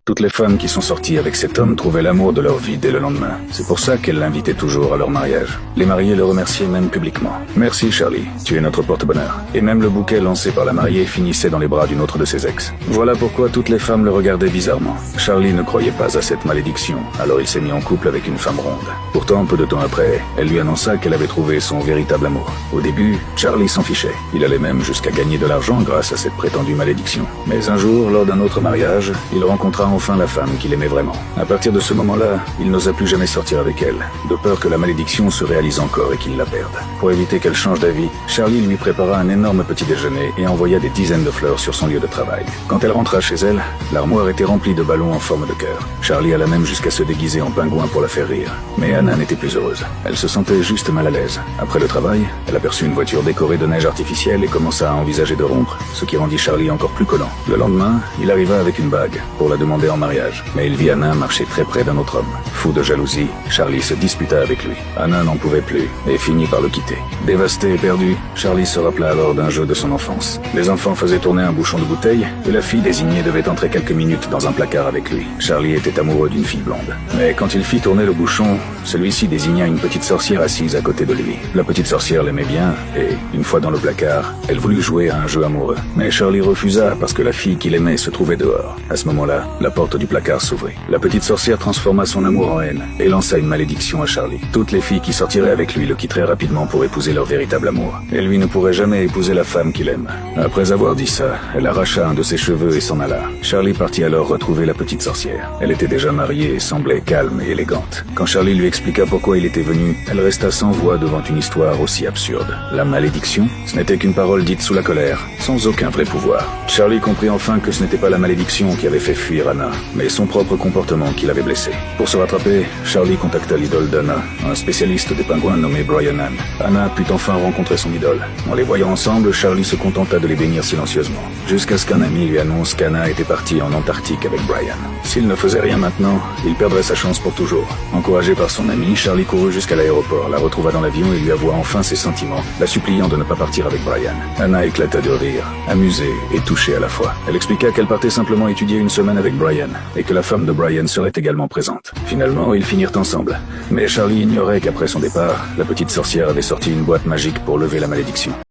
Toutes les femmes qui sont sorties avec cet homme trouvaient l'amour de leur vie dès le lendemain. C'est pour ça qu'elles l'invitaient toujours à leur mariage. Les mariés le remerciaient même publiquement. Merci Charlie, tu es notre porte-bonheur. Et même le bouquet lancé par la mariée finissait dans les bras d'une autre de ses ex. Voilà pourquoi toutes les femmes le regardaient bizarrement. Charlie ne croyait pas à cette malédiction, alors il s'est mis en couple avec une femme ronde. Pourtant, peu de temps après, elle lui annonça qu'elle avait trouvé son véritable amour. Au début, Charlie s'en fichait. Il allait même jusqu'à gagner de l'argent grâce à cette prétendue malédiction. Mais un jour, lors d'un autre mariage, il rencontra enfin la femme qu'il aimait vraiment. À partir de ce moment-là, il n'osa plus jamais sortir avec elle, de peur que la malédiction se réalise encore et qu'il la perde. Pour éviter qu'elle change d'avis, Charlie lui prépara un énorme petit déjeuner et envoya des dizaines de fleurs sur son lieu de travail. Quand elle rentra chez elle, l'armoire était remplie de ballons en forme de cœur. Charlie alla même jusqu'à se déguiser en pingouin pour la faire rire. Mais Anna n'était plus heureuse. Elle se sentait juste mal à l'aise. Après le travail, elle aperçut une voiture décorée de neige artificielle et commença à envisager de rompre, ce qui rendit Charlie encore plus collant. Le lendemain, il arriva avec une bague pour la demander en mariage. Mais il vit Anna marcher très près d'un autre homme. Fou de jalousie, Charlie se disputa avec lui. Anna n'en pouvait plus et finit par le quitter. Dévasté et perdu, Charlie se rappela alors d'un jeu de son enfance. Les enfants faisaient tourner un bouchon de bouteille et la fille désignée devait entrer quelques minutes dans un placard avec lui. Charlie était amoureux d'une fille blonde. Mais quand il fit tourner le bouchon, celui-ci désigna une petite sorcière assise à côté de lui. La petite sorcière l'aimait bien et, une fois dans le placard, elle voulut jouer à un jeu amoureux. Mais Charlie refusa parce que la fille qu'il aimait se trouvait dehors. À ce moment-là, la porte du placard s'ouvrit. La petite sorcière transforma son amour en haine et lança une malédiction à Charlie. Toutes les filles qui sortiraient avec lui le quitteraient rapidement pour épouser leur véritable amour. Et lui ne pourrait jamais épouser la femme qu'il aime. Après avoir dit ça, elle arracha un de ses cheveux et s'en alla. Charlie partit alors retrouver la petite sorcière. Elle était déjà mariée et semblait calme et élégante. Quand Charlie lui expliqua pourquoi il était venu, elle resta sans voix devant une histoire aussi absurde. La malédiction, ce n'était qu'une parole dite sous la colère, sans aucun vrai pouvoir. Charlie comprit enfin que ce n'était pas la malédiction qui avait fait fuir Anna, mais son propre comportement qui l'avait blessé. Pour se rattraper, Charlie contacta l'idole d'Anna, un spécialiste des pingouins nommé Brian Ann. Anna put enfin rencontrer son idole. En les voyant ensemble, Charlie se contenta de les bénir silencieusement, jusqu'à ce qu'un ami lui annonce qu'Anna était partie en Antarctique avec Brian. S'il ne faisait rien maintenant, il perdrait sa chance pour toujours. Encouragé par son ami, Charlie courut jusqu'à l'aéroport, la retrouva dans l'avion et lui avoua enfin ses sentiments, la suppliant de ne pas partir avec Brian. Anna éclata de rire, amusée et touchée à la fois. Elle expliqua qu'elle partait simplement étudier une semaine avec Brian, et que la femme de Brian serait également présente. Finalement, ils finirent ensemble. Mais Charlie ignorait qu'après son départ, la petite sorcière avait sorti une boîte magique pour lever la malédiction.